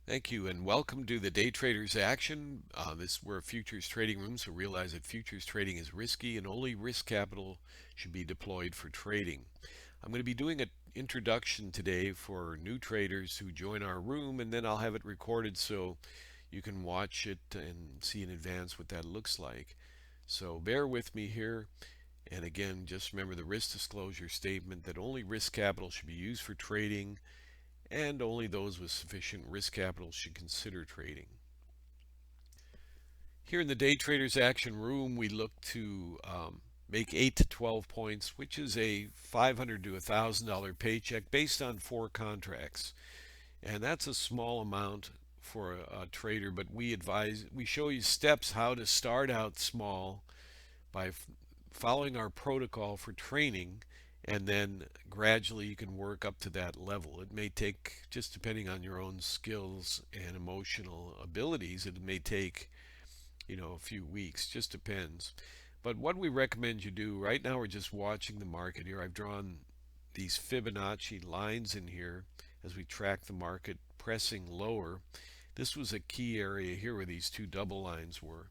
Thank you, and welcome to the Day Traders Action. We're a futures trading room, so realize that futures trading is risky and only risk capital should be deployed for trading. I'm going to be doing an introduction today for new traders who join our room, and then I'll have it recorded so you can watch it and see in advance what that looks like. So bear with me here. And again, just remember the risk disclosure statement that only risk capital should be used for trading and only those with sufficient risk capital should consider trading. Here in the Day Traders Action Room, we look to make 8 to 12 points, which is a $500 to $1,000 paycheck based on 4 contracts. And that's a small amount for a trader, but we show you steps how to start out small by following our protocol for training, and then gradually you can work up to that level. It may take, just depending on your own skills and emotional abilities, it may take, a few weeks, just depends. But what we recommend you do right now, we're just watching the market here. I've drawn these Fibonacci lines in here as we track the market pressing lower. This was a key area here where these two double lines were.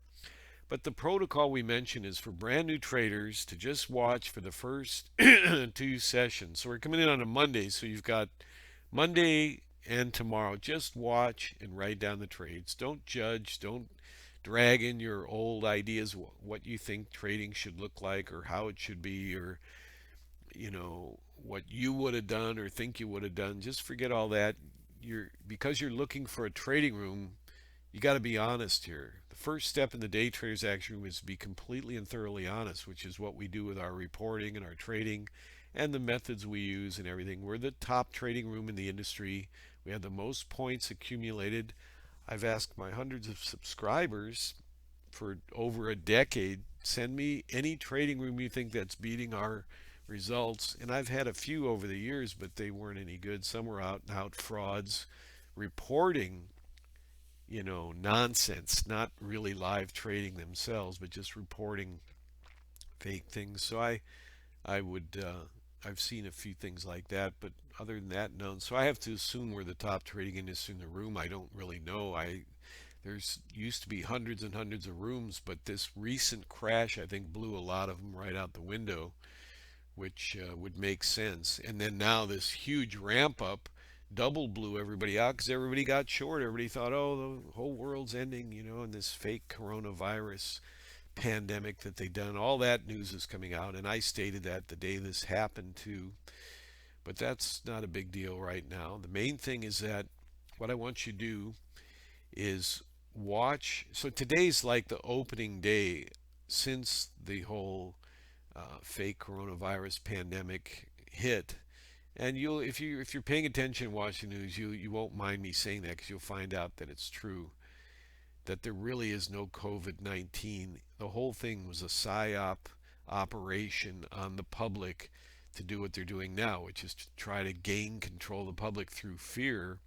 But the protocol we mentioned is for brand new traders to just watch for the first 2 sessions. So we're coming in on a Monday, so you've got Monday and tomorrow. Just watch and write down the trades. Don't judge. Don't drag in your old ideas, what you think trading should look like or how it should be, or what you would have done or think you would have done. Just forget all that. Because you're looking for a trading room, you got to be honest here. The first step in the Day Traders Action Room is to be completely and thoroughly honest, which is what we do with our reporting and our trading and the methods we use and everything. We're the top trading room in the industry. We have the most points accumulated. I've asked my hundreds of subscribers for over a decade, send me any trading room you think that's beating our results. And I've had a few over the years, but they weren't any good. Some were out and out frauds reporting nonsense, not really live trading themselves, but just reporting fake things. So I would, I've seen a few things like that, but other than that, none. So I have to assume we're the top trading industry in the room. I don't really know. There's used to be hundreds and hundreds of rooms, but this recent crash, I think, blew a lot of them right out the window, which would make sense. And then now this huge ramp up double blew everybody out because everybody got short. Everybody thought, oh, the whole world's ending, in this fake coronavirus pandemic that they done. All that news is coming out, and I stated that the day this happened too. But that's not a big deal right now. The main thing is that what I want you to do is watch. So today's like the opening day since the whole fake coronavirus pandemic hit. And if you're paying attention, watching news, you won't mind me saying that because you'll find out that it's true. That there really is no COVID-19. The whole thing was a psyop operation on the public to do what they're doing now, which is to try to gain control of the public through fear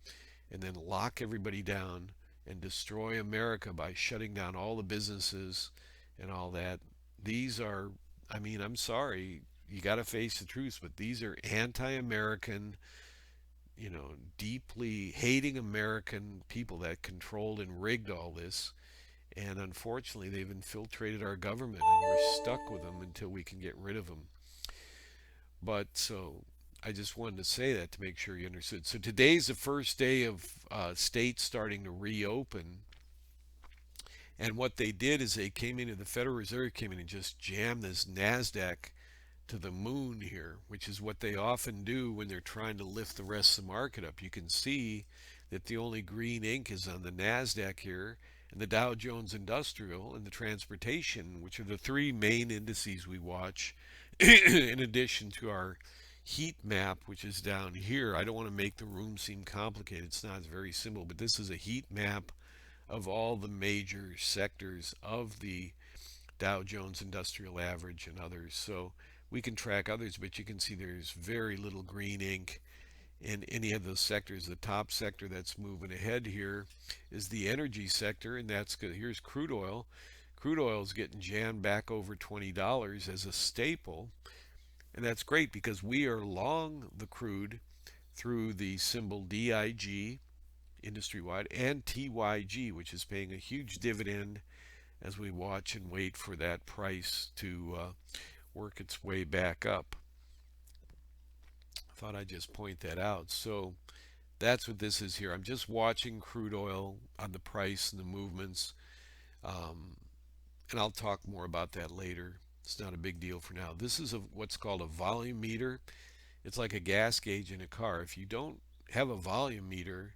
and then lock everybody down and destroy America by shutting down all the businesses and all that. These are, I mean, I'm sorry, you got to face the truth, but these are anti-American, deeply hating American people that controlled and rigged all this. And unfortunately, they've infiltrated our government, and we're stuck with them until we can get rid of them. But so I just wanted to say that to make sure you understood. So today's the first day of states starting to reopen. And what they did is they came into the Federal Reserve, came in and just jammed this NASDAQ to the moon here, which is what they often do when they're trying to lift the rest of the market up. You can see that the only green ink is on the NASDAQ here, and the Dow Jones Industrial and the transportation, which are the three main indices we watch, in addition to our heat map, which is down here. I don't want to make the room seem complicated. It's not. It's very simple, but this is a heat map of all the major sectors of the Dow Jones Industrial Average and others. So we can track others, but you can see there's very little green ink in any of those sectors. The top sector that's moving ahead here is the energy sector, and that's good. Here's crude oil. Crude oil is getting jammed back over $20 as a staple, and that's great because we are long the crude through the symbol DIG, industry-wide, and TYG, which is paying a huge dividend as we watch and wait for that price to work its way back up. I thought I'd just point that out. So that's what this is here. I'm just watching crude oil on the price and the movements, um, and I'll talk more about that later. It's not a big deal for now. This is what's called a volume meter. It's like a gas gauge in a car. If you don't have a volume meter,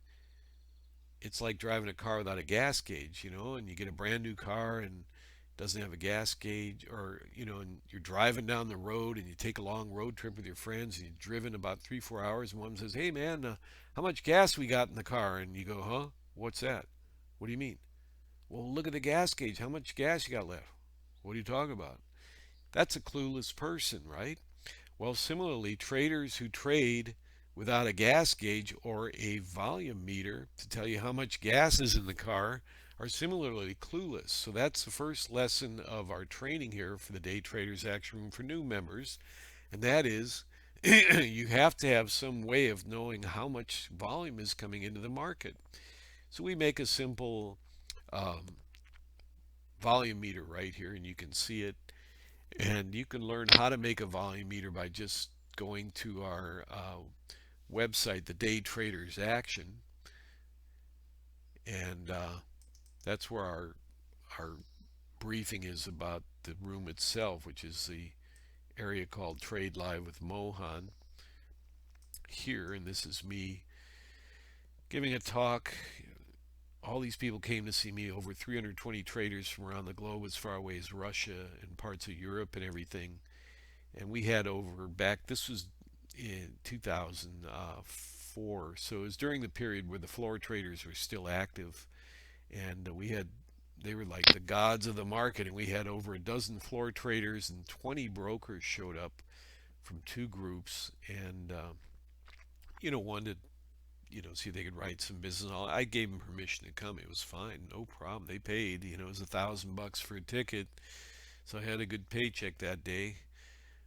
it's like driving a car without a gas gauge, and you get a brand new car and it doesn't have a gas gauge, or, and you're driving down the road and you take a long road trip with your friends and you've driven about 3, 4 hours, and one says, "Hey man, how much gas we got in the car?" And you go, "Huh? What's that? What do you mean?" "Well, look at the gas gauge. How much gas you got left?" "What are you talking about?" That's a clueless person, right? Well, similarly, traders who trade without a gas gauge or a volume meter to tell you how much gas is in the car are similarly clueless. So that's the first lesson of our training here for the Day Traders Action Room for new members, and that is you have to have some way of knowing how much volume is coming into the market. So we make a simple um, volume meter right here, and you can see it. And you can learn how to make a volume meter by just going to our website, the Day Traders Action, and that's where our briefing is about the room itself, which is the area called Trade Live with Mohan here. And this is me giving a talk. All these people came to see me, over 320 traders from around the globe, as far away as Russia and parts of Europe and everything. And we had over back, this was in 2004, so it was during the period where the floor traders were still active, and they were like the gods of the market, and we had over a dozen floor traders and 20 brokers showed up from two groups, and wanted see if they could write some business. I gave them permission to come. It was fine, no problem. They paid. It was $1,000 for a ticket, so I had a good paycheck that day.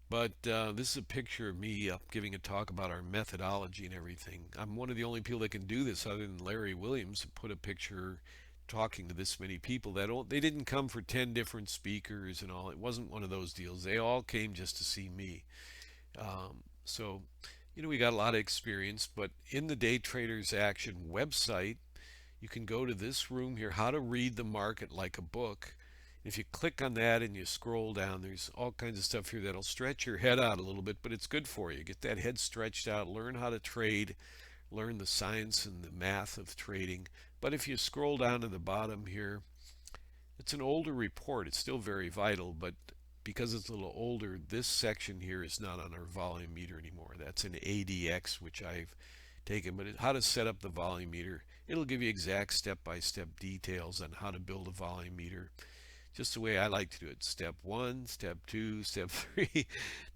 But this is a picture of me giving a talk about our methodology and everything. I'm one of the only people that can do this, other than Larry Williams, to put a picture talking to this many people. They didn't come for 10 different speakers and all. It wasn't one of those deals. They all came just to see me. So, we got a lot of experience. But in the Day Traders Action website, you can go to this room here, How to Read the Market Like a Book. If you click on that and you scroll down, there's all kinds of stuff here that'll stretch your head out a little bit, but it's good for you. Get that head stretched out, learn how to trade, learn the science and the math of trading. But if you scroll down to the bottom here, it's an older report. It's still very vital, but because it's a little older, this section here is not on our volume meter anymore. That's an ADX, which I've taken. But how to set up the volume meter, it'll give you exact step-by-step details on how to build a volume meter, just the way I like to do it. Step 1, step 2, step 3.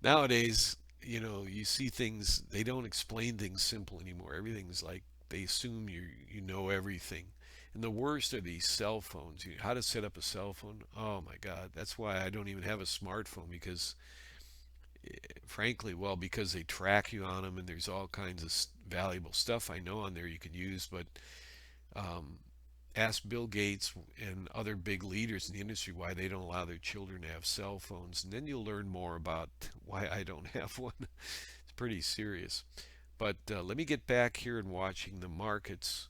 Nowadays, you see things, they don't explain things simple anymore. Everything's like they assume you know everything. And the worst are these cell phones. How to set up a cell phone. Oh my God. That's why I don't even have a smartphone, because frankly, well, because they track you on them, and there's all kinds of valuable stuff I know on there you can use. But um, ask Bill Gates and other big leaders in the industry why they don't allow their children to have cell phones, and then you'll learn more about why I don't have one. It's pretty serious. But let me get back here and watching the markets,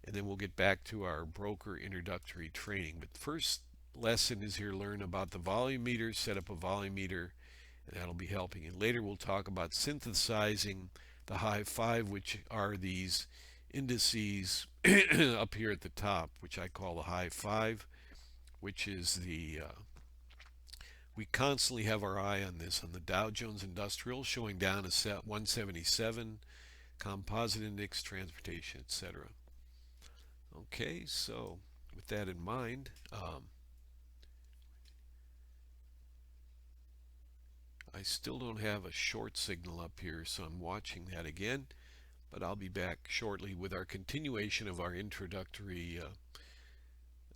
and then we'll get back to our broker introductory training. But the first lesson is here, learn about the volume meter, set up a volume meter, and that'll be helping. And later we'll talk about synthesizing the high five, which are these indices up here at the top, which I call the high five, which is we constantly have our eye on this, on the Dow Jones Industrial showing down a set 177, composite index, transportation, etc. Okay, so with that in mind, I still don't have a short signal up here, so I'm watching that again. But I'll be back shortly with our continuation of our introductory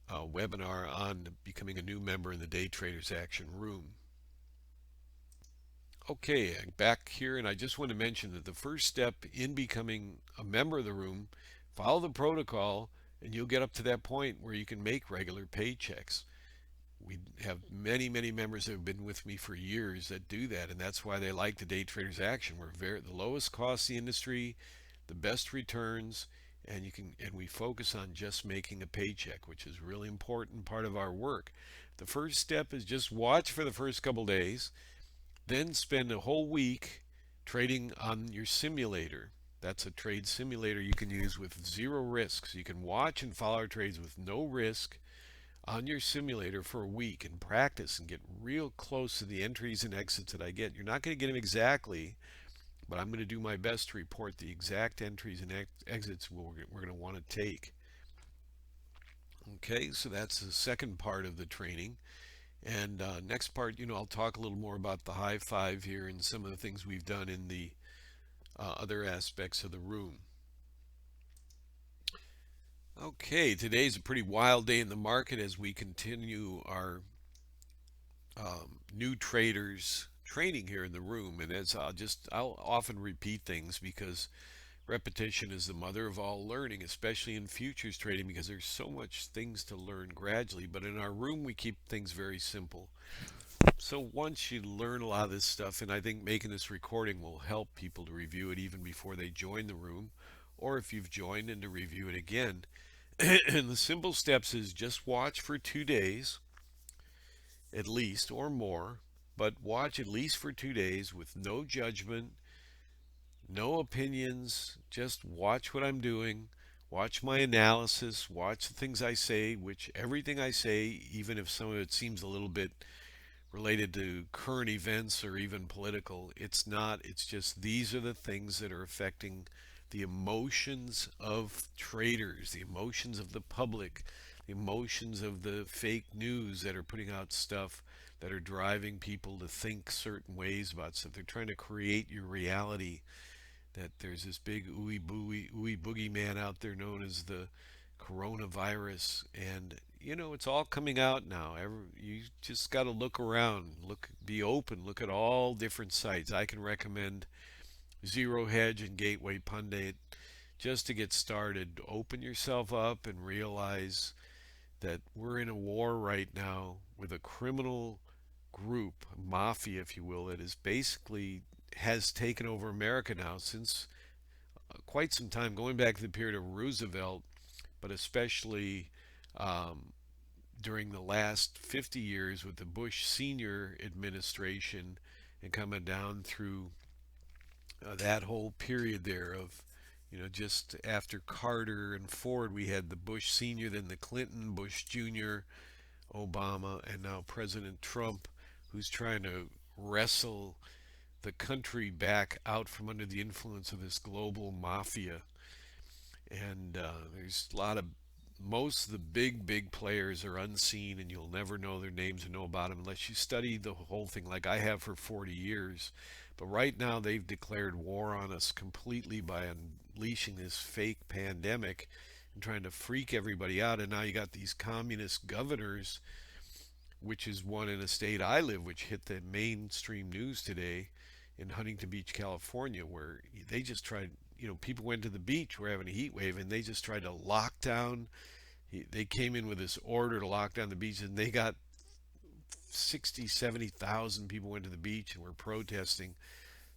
webinar on becoming a new member in the Day Traders Action Room. Okay, I'm back here, and I just want to mention that the first step in becoming a member of the room Follow the protocol, and you'll get up to that point where you can make regular paychecks. We have many, many members that have been with me for years that do that, and that's why they like the day traders action. We're the lowest cost in the industry, the best returns, and we focus on just making a paycheck, which is a really important part of our work. The first step is just watch for the first couple days, then spend a whole week trading on your simulator. That's a trade simulator you can use with zero risks. You can watch and follow our trades with no risk on your simulator for a week and practice and get real close to the entries and exits that I get. You're not going to get them exactly, but I'm going to do my best to report the exact entries and exits we're going to want to take. Okay, so that's the second part of the training. And next part, I'll talk a little more about the high five here and some of the things we've done in the other aspects of the room. Okay, today's a pretty wild day in the market as we continue our new traders training here in the room. And as I'll often repeat things because repetition is the mother of all learning, especially in futures trading, because there's so much things to learn gradually. But in our room, we keep things very simple. So once you learn a lot of this stuff, and I think making this recording will help people to review it even before they join the room, or if you've joined and to review it again. And the simple steps is just watch for 2 days at least or more, but watch at least for 2 days with no judgment, no opinions, just watch what I'm doing, watch my analysis, watch the things I say, which everything I say, even if some of it seems a little bit related to current events or even political, it's not. It's just these are the things that are affecting the emotions of traders, the emotions of the public, the emotions of the fake news that are putting out stuff that are driving people to think certain ways about stuff. They're trying to create your reality that there's this big ooey boogeyman out there known as the coronavirus, and it's all coming out now. You just got to look around, be open, look at all different sites. I can recommend Zero Hedge and Gateway Pundit just to get started. Open yourself up and realize that we're in a war right now with a criminal group, mafia, if you will, that is basically has taken over America now since quite some time, going back to the period of Roosevelt, but especially during the last 50 years with the Bush senior administration and coming down through that whole period there of, just after Carter and Ford, we had the Bush senior, then the Clinton, Bush Jr., Obama, and now President Trump, who's trying to wrestle the country back out from under the influence of this global mafia. And there's a lot of most of the big players are unseen, and you'll never know their names or know about them unless you study the whole thing like I have for 40 years. But right now they've declared war on us completely by unleashing this fake pandemic and trying to freak everybody out. And now you got these communist governors, which is one in a state I live, which hit the mainstream news today in Huntington Beach, California, where they just tried, people went to the beach, we're having a heat wave, and they just tried to lock down. They came in with this order to lock down the beach, and they got 60, 70,000 people went to the beach and were protesting.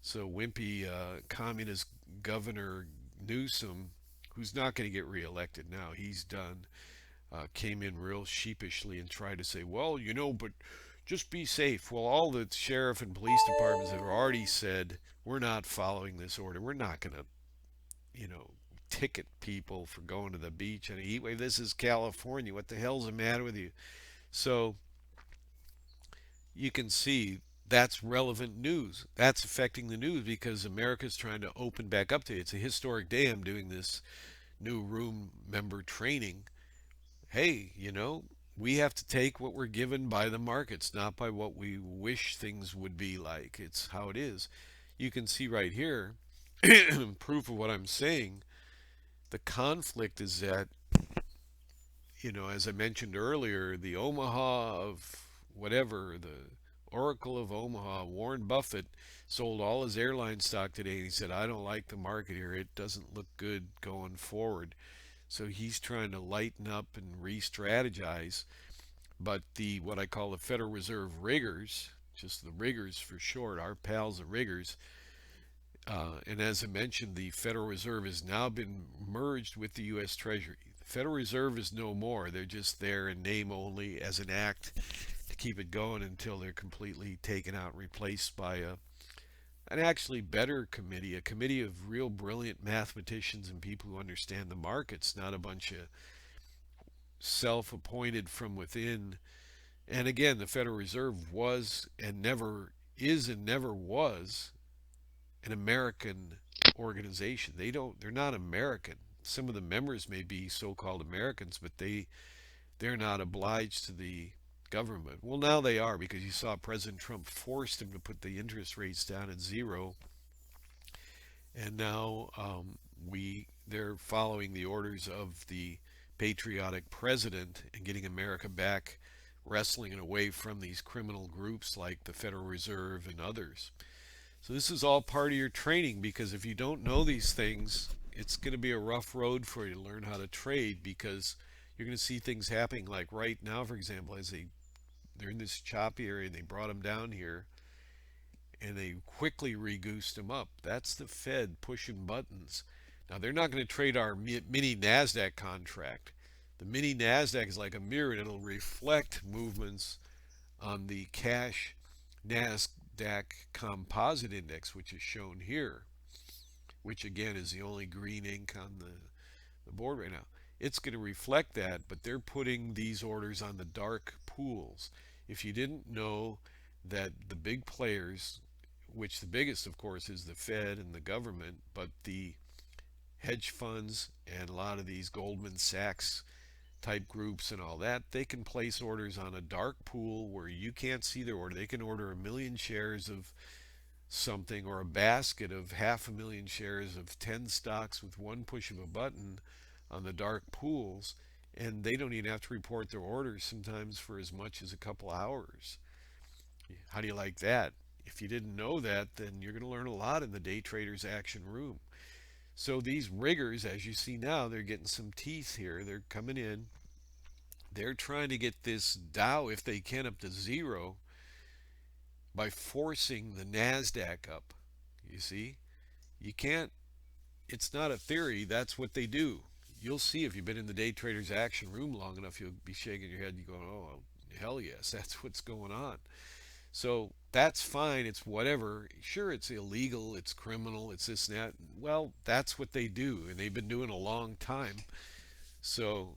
So wimpy communist governor Newsom, who's not going to get reelected now, he's done, came in real sheepishly and tried to say, well, but just be safe. Well, all the sheriff and police departments have already said, we're not following this order. We're not going to, ticket people for going to the beach in a heat wave. This is California. What the hell's the matter with you? So you can see that's relevant news. That's affecting the news because America's trying to open back up to it. It's a historic day. I'm doing this new room member training. Hey, we have to take what we're given by the markets, not by what we wish things would be like. It's how it is. You can see right here, proof of what I'm saying. The conflict is that, as I mentioned earlier, the Omaha of whatever, the Oracle of Omaha, Warren Buffett sold all his airline stock today and he said, I don't like the market here. It doesn't look good going forward. So he's trying to lighten up and re-strategize. But the what I call the Federal Reserve riggers, just the riggers for short, our pals the riggers, and as I mentioned, the Federal Reserve has now been merged with the U.S. Treasury. The Federal Reserve is no more. They're just there in name only as an act to keep it going until they're completely taken out and replaced by an actually better committee, a committee of real brilliant mathematicians and people who understand the markets, not a bunch of self-appointed from within. And again, the Federal Reserve was and never is and never was an American organization. They're not American. Some of the members may be so-called Americans, but they're not obliged to the government. Well, now they are because you saw President Trump forced them to put the interest rates down at zero, and now they're following the orders of the patriotic president and getting America back, wrestling it away from these criminal groups like the Federal Reserve and others. So this is all part of your training because if you don't know these things, it's going to be a rough road for you to learn how to trade because you're going to see things happening like right now, for example, as they're in this choppy area and they brought them down here and they quickly re-goosed them up. That's the Fed pushing buttons. Now they're not going to trade our mini NASDAQ contract. The mini NASDAQ is like a mirror and it'll reflect movements on the cash NASDAQ composite index, which is shown here, which again is the only green ink on the board right now. It's going to reflect that, but they're putting these orders on the dark pools. If you didn't know that the big players, which the biggest, of course, is the Fed and the government, but the hedge funds and a lot of these Goldman Sachs type groups and all that, they can place orders on a dark pool where you can't see their order. They can order 1 million shares of something or a basket of 500,000 shares of 10 stocks with one push of a button on the dark pools, and they don't even have to report their orders sometimes for as much as a couple hours. How do you like that? If you didn't know that, then you're going to learn a lot in the day traders action room. So these riggers, as you see now, they're getting some teeth here. They're coming in. They're trying to get this Dow, if they can, up to zero by forcing the NASDAQ up. You see? You can't, it's not a theory. That's what they do. You'll see if you've been in the day traders action room long enough, you'll be shaking your head and you're going, oh, hell yes, that's what's going on. So that's fine. It's whatever. Sure, it's illegal. It's criminal. It's this and that. Well, that's what they do. And they've been doing a long time. So,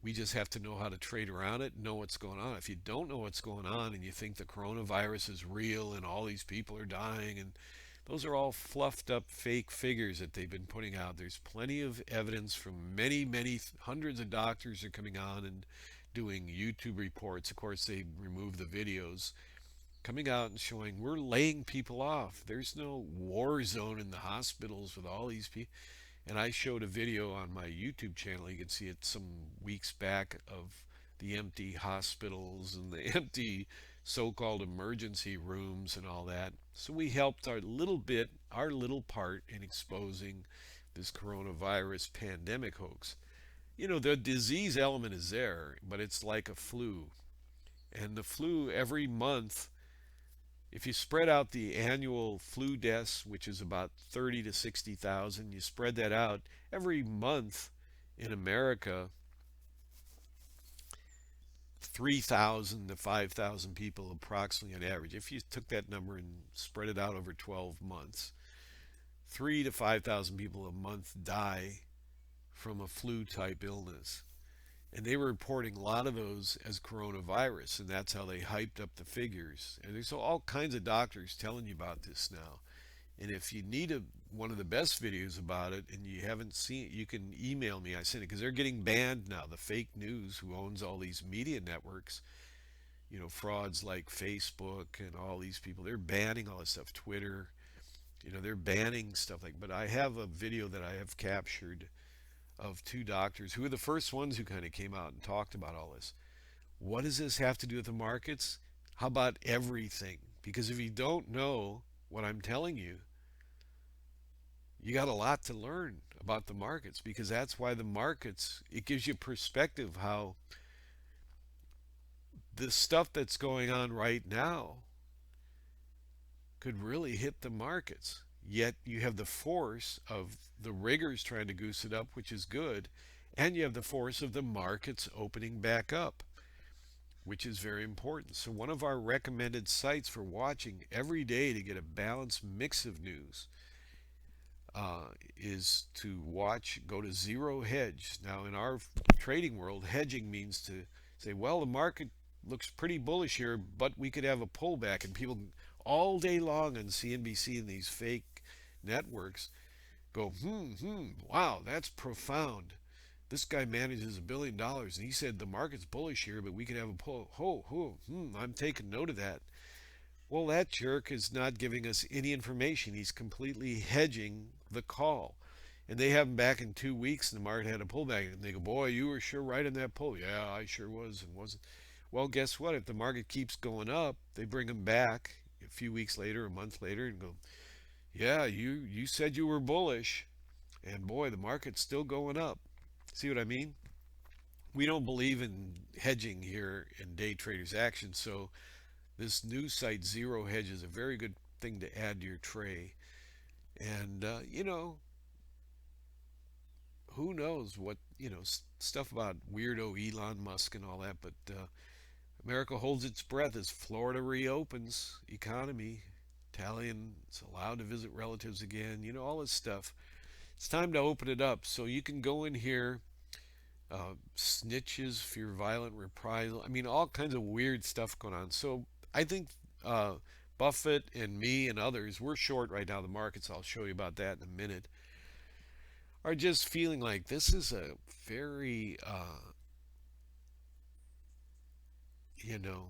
we just have to know how to trade around it and know what's going on. If you don't know what's going on and you think the coronavirus is real and all these people are dying, and those are all fluffed up fake figures that they've been putting out. There's plenty of evidence from many, many hundreds of doctors are coming on and doing YouTube reports. Of course, they remove the videos coming out and showing we're laying people off. There's no war zone in the hospitals with all these people. And I showed a video on my YouTube channel. You can see it some weeks back of the empty hospitals and the empty so-called emergency rooms and all that. So we helped our little bit, our little part in exposing this coronavirus pandemic hoax. The disease element is there, but it's like a flu. And the flu every month, if you spread out the annual flu deaths, which is about 30 to 60,000, you spread that out every month in America, 3,000 to 5,000 people approximately on average. If you took that number and spread it out over 12 months, 3 to 5,000 people a month die from a flu type illness. And they were reporting a lot of those as coronavirus, and that's how they hyped up the figures. And there's all kinds of doctors telling you about this now. And if you need one of the best videos about it and you haven't seen it, you can email me. I sent it because they're getting banned now. The fake news, who owns all these media networks, frauds like Facebook and all these people, they're banning all this stuff. Twitter, they're banning stuff like. But I have a video that I have captured of two doctors who were the first ones who kind of came out and talked about all this. What does this have to do with the markets? How about everything? Because if you don't know what I'm telling you, you got a lot to learn about the markets, because that's why the markets, it gives you perspective how the stuff that's going on right now could really hit the markets. Yet you have the force of the riggers trying to goose it up, which is good, and you have the force of the markets opening back up, which is very important. So, one of our recommended sites for watching every day to get a balanced mix of news is to watch, go to Zero Hedge. Now, in our trading world, hedging means to say, well, the market looks pretty bullish here, but we could have a pullback. And people all day long on CNBC and these fake networks go, wow, that's profound. This guy manages $1 billion, and he said the market's bullish here, but we could have a pull. I'm taking note of that. Well, that jerk is not giving us any information. He's completely hedging the call. And they have him back in 2 weeks, and the market had a pullback. And they go, boy, you were sure right in that pull. Yeah, I sure was and wasn't. Well, guess what? If the market keeps going up, they bring him back a few weeks later, a month later, and go, yeah, you said you were bullish. And boy, the market's still going up. See what I mean? We don't believe in hedging here in Day Traders Action, so this new site, Zero Hedge, is a very good thing to add to your tray. And, who knows what, stuff about weirdo Elon Musk and all that, but America holds its breath as Florida reopens economy. Italians allowed to visit relatives again, all this stuff. It's time to open it up. So you can go in here, snitches, fear violent reprisal. I mean, all kinds of weird stuff going on. So I think uh, Buffett and me and others, we're short right now. The markets, I'll show you about that in a minute, are just feeling like this is a very, you know,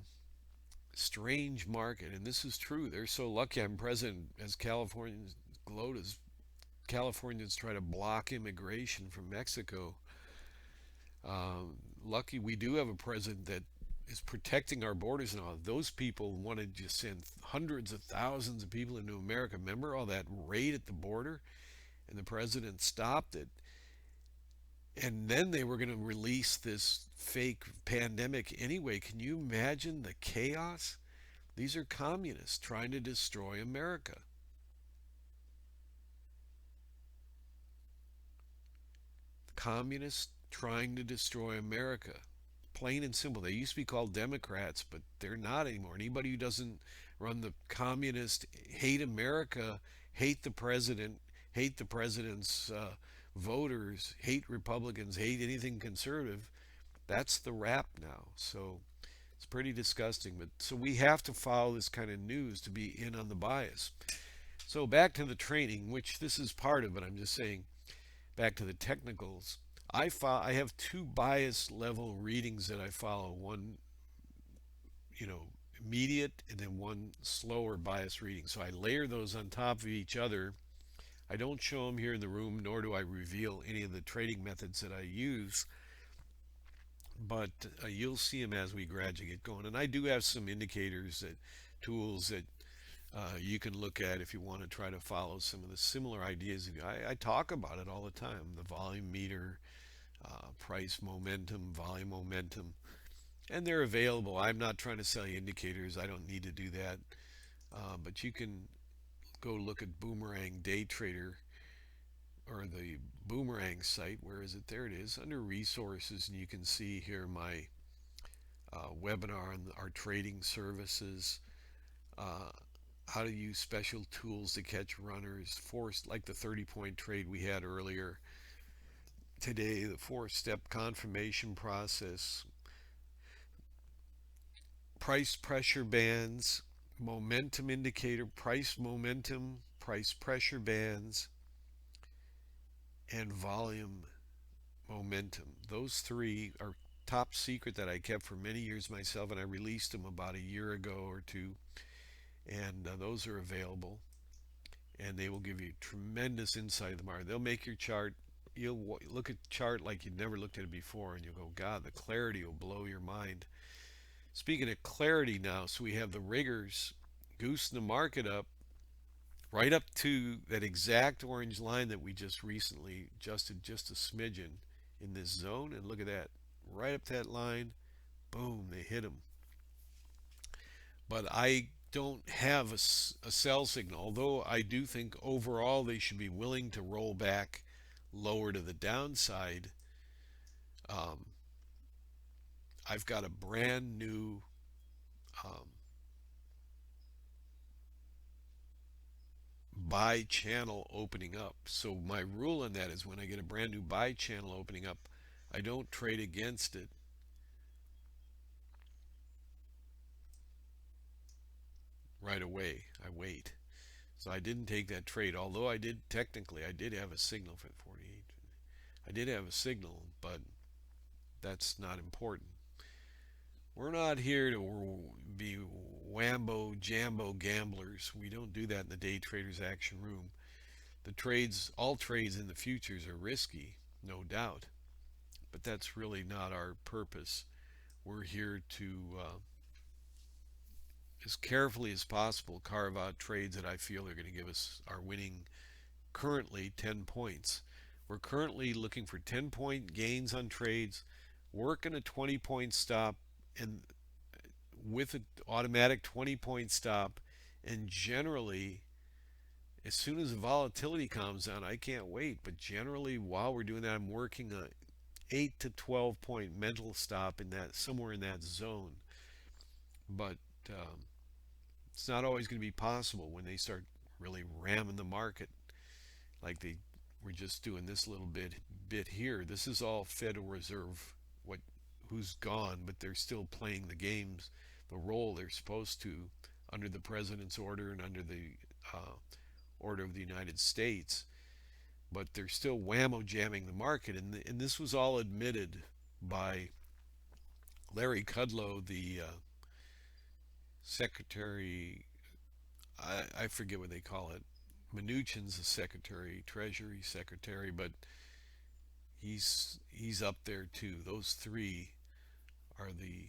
strange market. And this is true. They're so lucky I'm president as Californians gloat as Californians try to block immigration from Mexico. Lucky we do have a president that is protecting our borders and all. Those people wanted to send hundreds of thousands of people into America. Remember all that raid at the border? And the president stopped it. And then they were going to release this fake pandemic anyway. Can you imagine the chaos? These are communists trying to destroy America. Communists trying to destroy America. Plain and simple. They used to be called Democrats, but they're not anymore. Anybody who doesn't run the communist, hate America, hate the president, hate the president's voters, hate Republicans, hate anything conservative, that's the rap now. So it's pretty disgusting. But so we have to follow this kind of news to be in on the bias. So back to the training, which this is part of, but I'm just saying, back to the technicals. I have two bias level readings that I follow. One, immediate, and then one slower bias reading. So I layer those on top of each other. I don't show them here in the room, nor do I reveal any of the trading methods that I use, but you'll see them as we gradually get going. And I do have some indicators, that tools that you can look at if you want to try to follow some of the similar ideas. I talk about it all the time: the volume meter, price momentum, volume momentum, and they're available. I'm not trying to sell you indicators. I don't need to do that. But you can go look at Boomerang Day Trader, or the Boomerang site. Where is it? There it is, under resources, and you can see here my webinar on our trading services, uh, how to use special tools to catch runners, like the 30-point trade we had earlier today, the 4-step confirmation process, price pressure bands, momentum indicator, price momentum, price pressure bands, and volume momentum. Those three are top secret that I kept for many years myself, and I released them about a year ago or two. And those are available, and they will give you tremendous insight of the market. They'll make your chart. You'll look at the chart like you'd never looked at it before, and you'll go, God, the clarity will blow your mind. Speaking of clarity now, so we have the riggers goosing the market up right up to that exact orange line that we just recently adjusted just a smidgen in this zone. And look at that, right up that line, boom, they hit them. But I don't have a sell signal, although I do think overall they should be willing to roll back lower to the downside. Um, I've got a brand new um, buy channel opening up. So my rule on that is when I get a brand new buy channel opening up, I don't trade against it right away. I wait. So I didn't take that trade, although I did have a signal for 48. I did have a signal, but that's not important. We're not here to be whambo jambo gamblers. We don't do that in the day traders action room. The trades, all trades in the futures are risky, no doubt, but that's really not our purpose. We're here to, as carefully as possible, carve out trades that I feel are going to give us our winning currently 10 points. We're currently looking for 10-point gains on trades, working a 20-point stop, and with an automatic 20-point stop. And generally, as soon as the volatility calms down, I can't wait. But generally, while we're doing that, I'm working a 8 to 12 point mental stop in that somewhere in that zone. But um, it's not always going to be possible when they start really ramming the market like they were just doing this little bit here. This is all Federal Reserve what who's gone, but they're still playing the games, the role they're supposed to under the president's order and under the uh, order of the United States. But they're still whammo jamming the market, and this was all admitted by Larry Kudlow, the secretary. I forget what they call it. Mnuchin's the secretary, treasury secretary, but he's up there too. Those three are the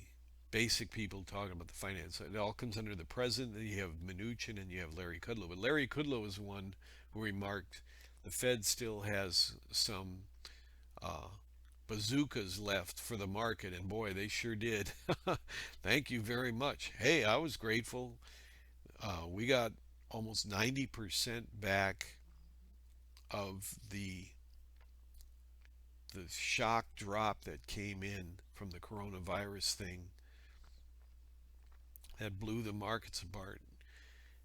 basic people talking about the finance. It all comes under the president. Then you have Mnuchin and you have Larry Kudlow. But Larry Kudlow is one who remarked the Fed still has some uh, bazookas left for the market, and boy, they sure did. Thank you very much. Hey, I was grateful. We got almost 90% back of the shock drop that came in from the coronavirus thing that blew the markets apart.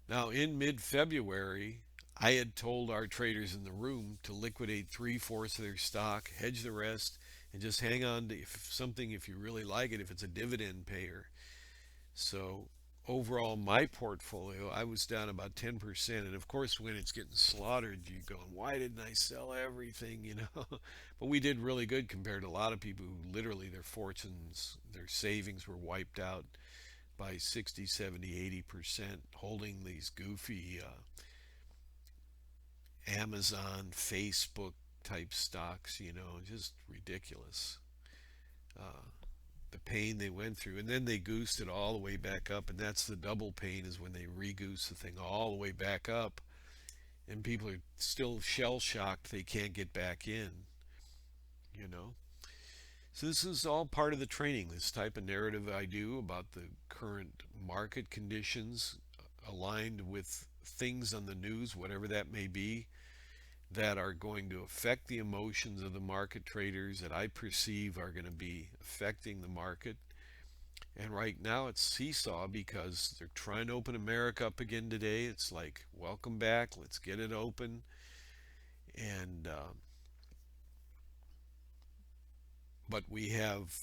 Now, in mid February, I had told our traders in the room to liquidate three-fourths of their stock, hedge the rest, and just hang on to something if you really like it, if it's a dividend payer. So, overall, my portfolio, I was down about 10%. And of course, when it's getting slaughtered, you're going, why didn't I sell everything? You know, but we did really good compared to a lot of people who literally their fortunes, their savings were wiped out by 60, 70, 80% holding these goofy Amazon, Facebook type stocks, you know, just ridiculous. Uh, the pain they went through. And then they goosed it all the way back up. And that's the double pain is when they re-goose the thing all the way back up. And people are still shell shocked they can't get back in, you know. So this is all part of the training, this type of narrative I do about the current market conditions aligned with things on the news, whatever that may be, that are going to affect the emotions of the market traders that I perceive are going to be affecting the market. And right now it's seesaw because they're trying to open America up again today. It's like, welcome back, let's get it open. And but we have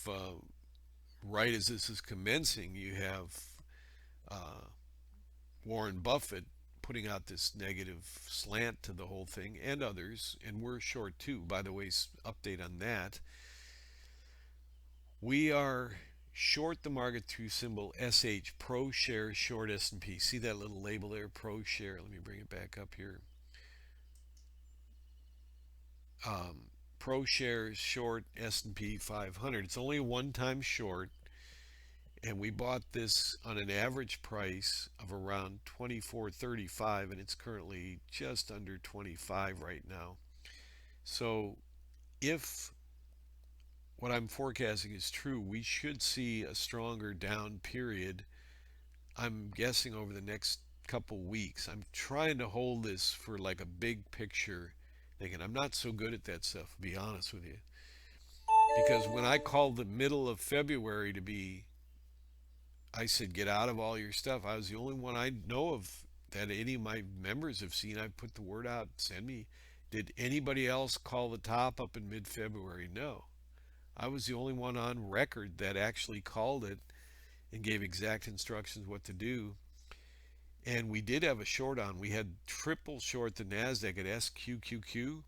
right as this is commencing, you have uh, Warren Buffett putting out this negative slant to the whole thing, and others, and we're short too. By the way, update on that. We are short the market through symbol SH, Pro Share Short S&P. See that little label there, Pro Share? Let me bring it back up here. Pro Share Short S&P 500. It's only a one-time short, And we bought this on an average price of around 24.35, and it's currently just under 25 right now. So if what I'm forecasting is true, we should see a stronger down period. I'm guessing over the next couple weeks. I'm trying to hold this for like a big picture thinking. I'm not so good at that stuff, to be honest with you. Because when I called the middle of February to be, I said, get out of all your stuff. I was the only one I know of that any of my members have seen. I put the word out, send me. Did anybody else call the top up in mid February? No. I was the only one on record that actually called it and gave exact instructions what to do. And we did have a short on. We had triple short the NASDAQ at SQQQ.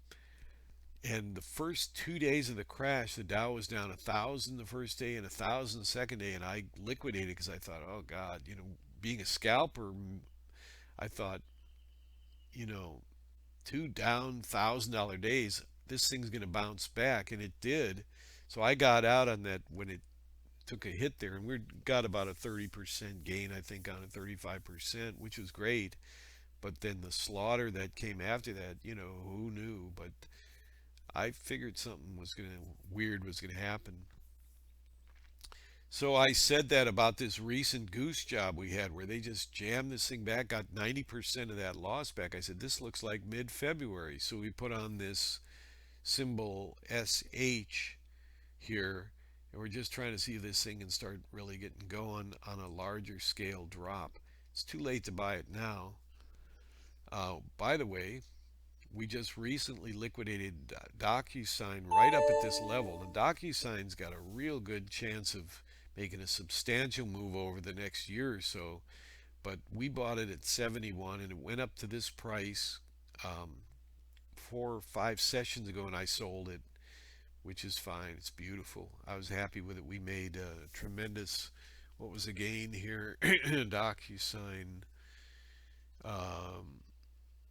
And the first 2 days of the crash, the Dow was down 1,000 the first day and 1,000 the second day. And I liquidated because I thought, oh God, being a scalper, I thought, you know, two down $1,000 days, this thing's going to bounce back. And it did. So I got out on that when it took a hit there, and we got about a 30% gain, I think, on it, 35%, which was great. But then the slaughter that came after that, who knew? But I figured something was going to weird was going to happen. So I said that about this recent goose job we had where they just jammed this thing back, got 90% of that loss back. I said, this looks like mid-February. So we put on this symbol SH here, and we're just trying to see if this thing can start really getting going on a larger scale drop. It's too late to buy it now. By the way, we just recently liquidated DocuSign right up at this level. The DocuSign's got a real good chance of making a substantial move over the next year or so, but we bought it at 71 and it went up to this price 4 or 5 sessions ago, and I sold it, which is fine. It's beautiful. I was happy with it. We made a tremendous, what was the gain here? DocuSign, um,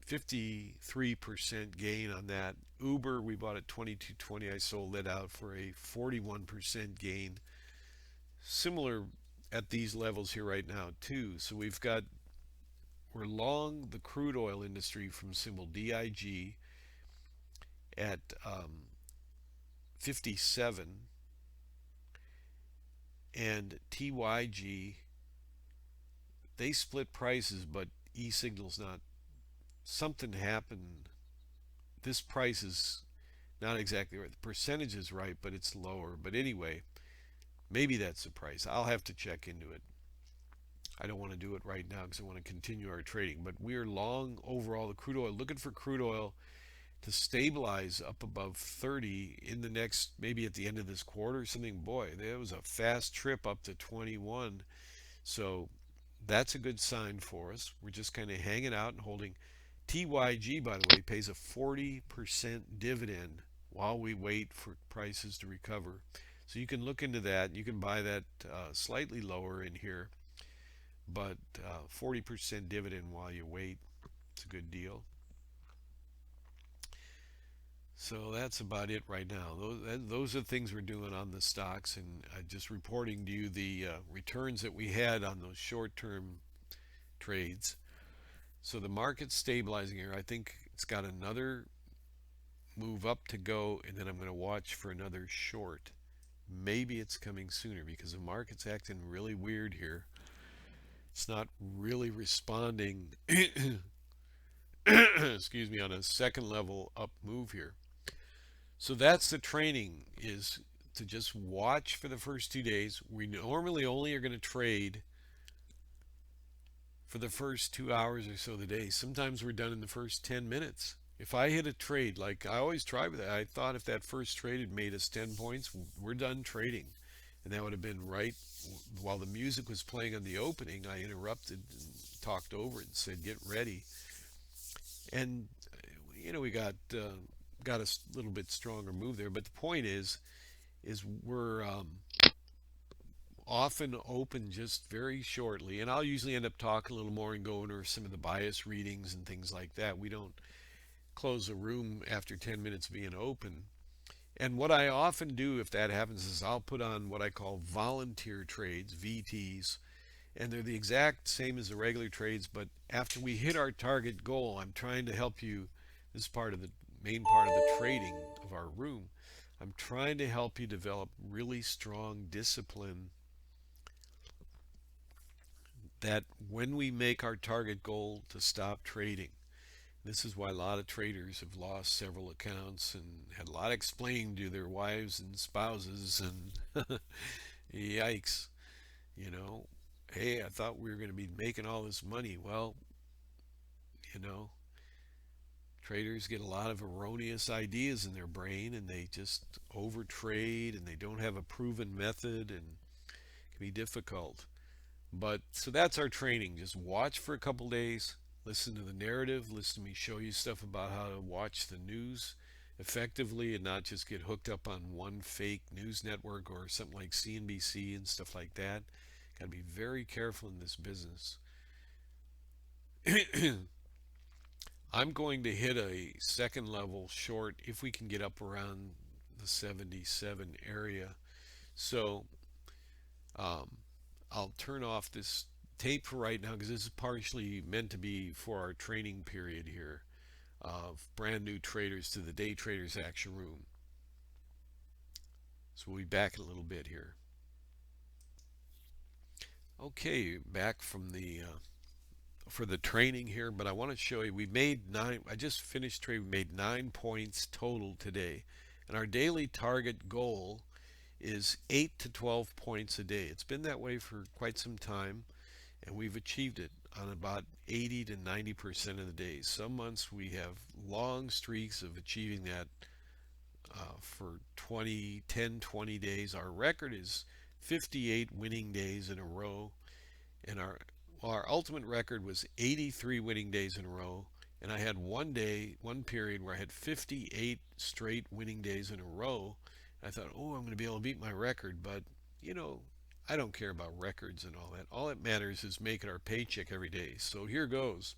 53% gain on that. Uber, we bought at 22.20. I sold it out for a 41% gain. Similar at these levels here right now too. So we're long the crude oil industry from symbol DIG at 57, and TYG, they split prices, but e-signal's not. Something happened. This price is not exactly right. The percentage is right, but it's lower. But anyway, maybe that's the price. I'll have to check into it. I don't want to do it right now because I want to continue our trading. But we're long overall the crude oil, looking for crude oil to stabilize up above 30 in the next, maybe at the end of this quarter or something. Boy, there was a fast trip up to 21. So that's a good sign for us. We're just kind of hanging out and holding. TYG, by the way, pays a 40% dividend while we wait for prices to recover. So you can look into that. You can buy that slightly lower in here, but 40% dividend while you wait. It's a good deal. So that's about it right now. Those are the things we're doing on the stocks, and just reporting to you the returns that we had on those short-term trades. So the market's stabilizing here. I think it's got another move up to go, and then I'm going to watch for another short. Maybe it's coming sooner because the market's acting really weird here. It's not really responding, excuse me, on a second level up move here. So that's the training, is to just watch for the first 2 days. We normally only are going to trade for the first 2 hours or so of the day. Sometimes we're done in the first 10 minutes. If I hit a trade, like I always try with that, I thought if that first trade had made us 10 points, we're done trading. And that would have been right while the music was playing on the opening. I interrupted and talked over it and said, get ready. And, we got a little bit stronger move there. But the point is we're often open just very shortly, and I'll usually end up talking a little more and going over some of the bias readings and things like that. We don't close a room after 10 minutes being open, And what I often do if that happens is I'll put on what I call volunteer trades, VTs, and they're the exact same as the regular trades, but after we hit our target goal, I'm trying to help you. This is part of the main part of the trading of our room. I'm trying to help you develop really strong discipline that when we make our target goal to stop trading, this is why a lot of traders have lost several accounts and had a lot of explaining to their wives and spouses and yikes, you know, hey, I thought we were going to be making all this money. Well, you know, traders get a lot of erroneous ideas in their brain and they just overtrade and they don't have a proven method and it can be difficult. But so that's our training. Just watch for a couple days, listen to the narrative, listen to me show you stuff about how to watch the news effectively and not just get hooked up on one fake news network or something like CNBC and stuff like that. Got to be very careful in this business. I'm going to hit a second level short if we can get up around the 77 area. So um, I'll turn off this tape for right now because this is partially meant to be for our training period here of brand new traders to the day traders action room. So we'll be back in a little bit here. Okay, back from the for the training here, but I want to show you we made nine. I just finished trade. We made 9 points total today, and our daily target goal is 8 to 12 points a day. It's been that way for quite some time, and we've achieved it on about 80 to 90% of the days. Some months we have long streaks of achieving that for 20, 10, 20 days. Our record is 58 winning days in a row, and our ultimate record was 83 winning days in a row. And I had one period where I had 58 straight winning days in a row. I thought, oh, I'm going to be able to beat my record, but you know, I don't care about records and all that. All that matters is making our paycheck every day. So here goes.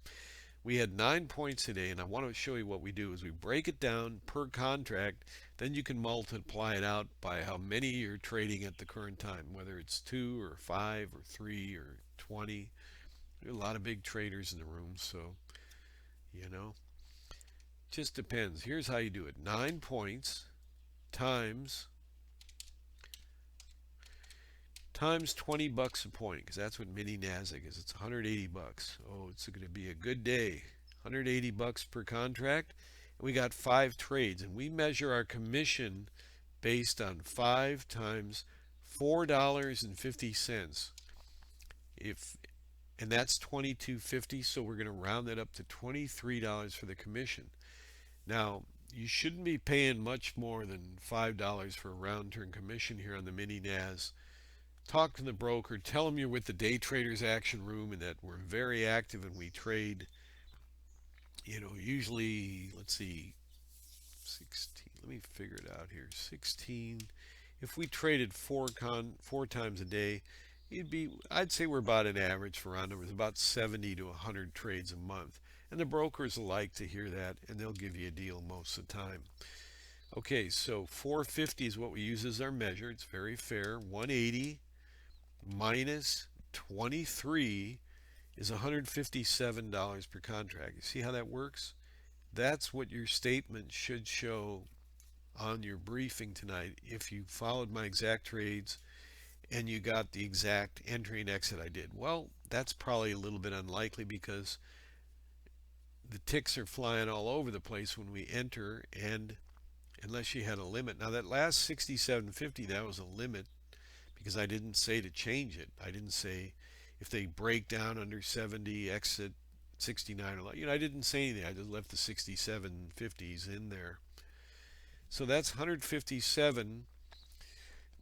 We had 9 points today, and I want to show you what we do is we break it down per contract. Then you can multiply it out by how many you're trading at the current time, whether it's 2 or 5 or 3 or 20. There are a lot of big traders in the room, so you know, just depends. Here's how you do it: 9 points times 20 bucks a point, because that's what mini Nasdaq is. It's 180 bucks. Oh, it's going to be a good day. 180 bucks per contract. And we got 5 trades, and we measure our commission based on 5 times $4.50. If and that's 22.50, so we're going to round that up to $23 for the commission. Now, you shouldn't be paying much more than $5 for a round turn commission here on the mini NAS. Talk to the broker, tell them you're with the day traders action room and that we're very active and we trade, you know, usually, let's see, 16, let me figure it out here, 16, if we traded four times a day, I'd say we're about an average for round numbers, about 70 to 100 trades a month. And the brokers like to hear that, and they'll give you a deal most of the time. Okay, so 450 is what we use as our measure. It's very fair. 180 minus 23 is $157 per contract. You see how that works? That's what your statement should show on your briefing tonight if you followed my exact trades and you got the exact entry and exit I did. Well, that's probably a little bit unlikely because the ticks are flying all over the place when we enter, and unless you had a limit. Now that last 67.50, that was a limit because I didn't say to change it. I didn't say if they break down under 70, exit 69 or, you know, I didn't say anything. I just left the 67.50s in there. So that's 157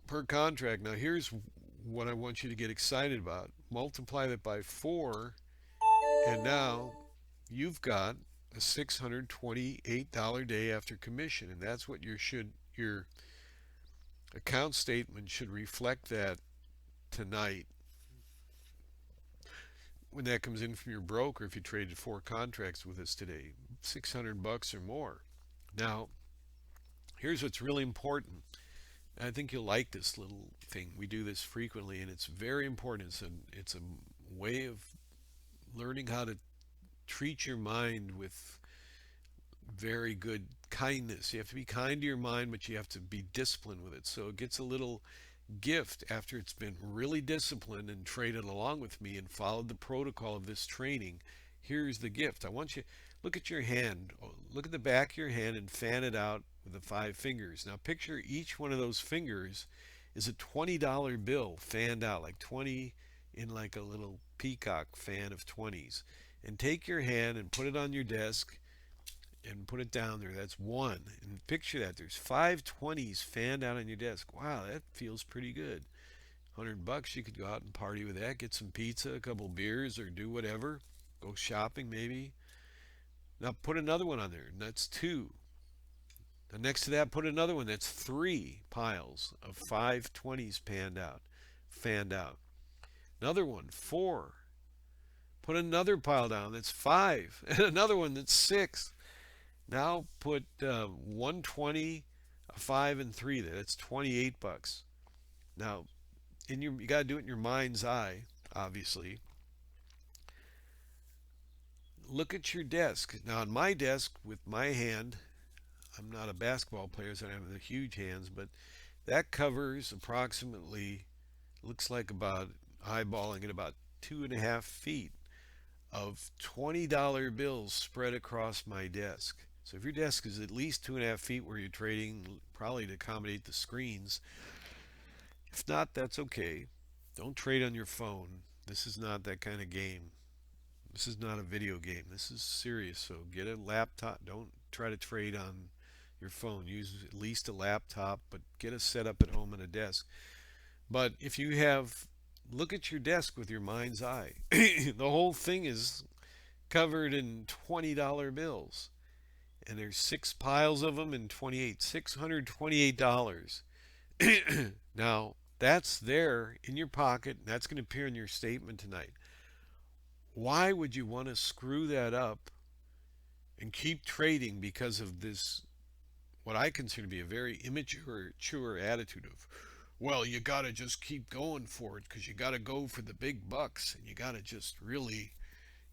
per contract. Now here's what I want you to get excited about. Multiply that by 4, and now you've got a $628 day after commission, and that's what your account statement should reflect that tonight when that comes in from your broker. If you traded 4 contracts with us today, 600 bucks or more. Now Here's what's really important. I think you'll like this little thing. We do this frequently, and it's very important. It's a way of learning how to treat your mind with very good kindness. You have to be kind to your mind, but you have to be disciplined with it. So it gets a little gift after it's been really disciplined and traded along with me and followed the protocol of this training. Here's the gift. I want you look at your hand. Look at the back of your hand and fan it out with the 5 fingers. Now picture each one of those fingers is a $20 bill fanned out, like 20 in like a little peacock fan of 20s. And take your hand and put it on your desk and put it down there. That's one. And picture that. There's 5 20s fanned out on your desk. Wow, that feels pretty good. $100, you could go out and party with that. Get some pizza, a couple beers, or do whatever. Go shopping maybe. Now put another one on there. And that's two. Now next to that, put another one. That's 3 piles of 5 20s panned out, fanned out. Another one, 4. Put another pile down. That's 5. And another one that's 6. Now put 120, a 5, and 3 there. That's $28. Now, you got to do it in your mind's eye, obviously. Look at your desk. Now, on my desk, with my hand, I'm not a basketball player, so I don't have the huge hands, but that covers approximately, looks like about eyeballing it about 2.5 feet of $20 bills spread across my desk. So if your desk is at least 2.5 feet where you're trading, probably to accommodate the screens. If not, that's okay. Don't trade on your phone. This is not that kind of game. This is not a video game. This is serious. So get a laptop. Don't try to trade on your phone. Use at least a laptop, but get a setup at home and a desk. But if you have, look at your desk with your mind's eye. The whole thing is covered in $20 bills. And there's 6 piles of them in 28, $628. Now, that's there in your pocket. And that's going to appear in your statement tonight. Why would you want to screw that up and keep trading because of this, what I consider to be a very immature attitude of, well, you got to just keep going for it because you got to go for the big bucks and you got to just really,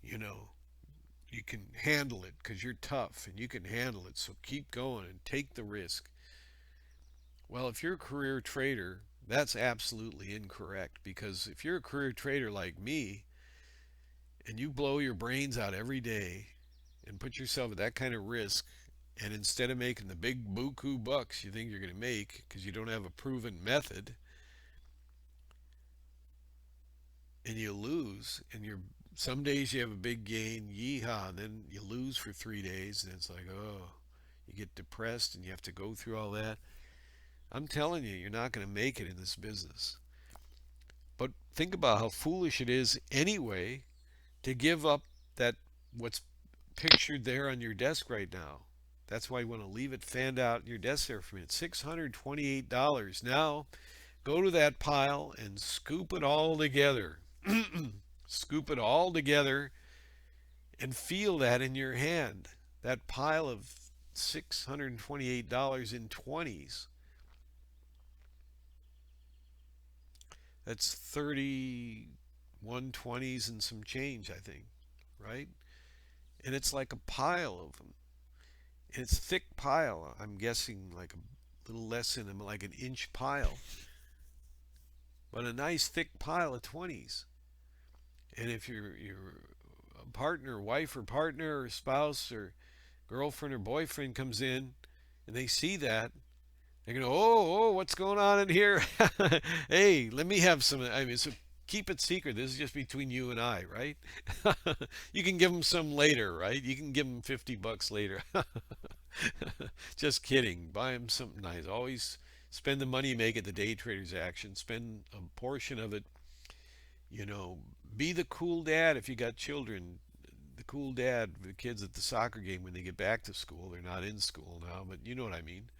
you know, you can handle it because you're tough and you can handle it. So keep going and take the risk. Well, if you're a career trader, that's absolutely incorrect, because if you're a career trader like me and you blow your brains out every day and put yourself at that kind of risk, and instead of making the big buku bucks you think you're going to make because you don't have a proven method, and you lose, and you're some days you have a big gain, yeehaw, and then you lose for 3 days, and it's like, oh, you get depressed and you have to go through all that. I'm telling you, you're not going to make it in this business. But think about how foolish it is anyway to give up that, what's pictured there on your desk right now. That's why you want to leave it fanned out in your desk there for a minute. $628. Now, go to that pile and scoop it all together. Scoop it all together and feel that in your hand. That pile of $628 in 20s. That's 31 20s and some change, I think, right? And it's like a pile of them. And it's a thick pile. I'm guessing like a little less than like an inch pile. But a nice thick pile of 20s. And if you're a partner, wife or partner or spouse or girlfriend or boyfriend comes in and they see that, they're going to, oh, what's going on in here? Hey, let me have some. I mean, so keep it secret. This is just between you and I, right? You can give them some later, right? You can give them $50 later. Just kidding. Buy them something nice. Always spend the money you make at the day traders action. Spend a portion of it. You know, be the cool dad if you got children. The cool dad, the kids at the soccer game when they get back to school. They're not in school now, but you know what I mean.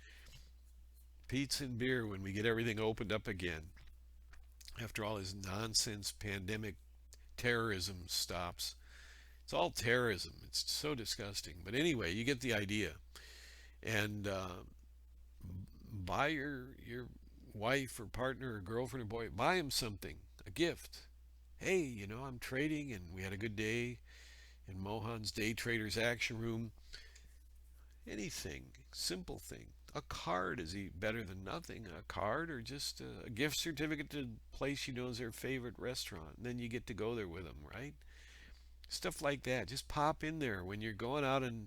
Pizza and beer when we get everything opened up again. After all this nonsense pandemic terrorism stops. It's all terrorism. It's so disgusting. But anyway, you get the idea. And buy your wife or partner or girlfriend or boy, buy him something, a gift. Hey, I'm trading and we had a good day in Mohan's Day Traders Action Room. Anything, simple thing. A card is better than nothing. A card or just a gift certificate to a place you know is their favorite restaurant. And then you get to go there with them, right? Stuff like that. Just pop in there when you're going out and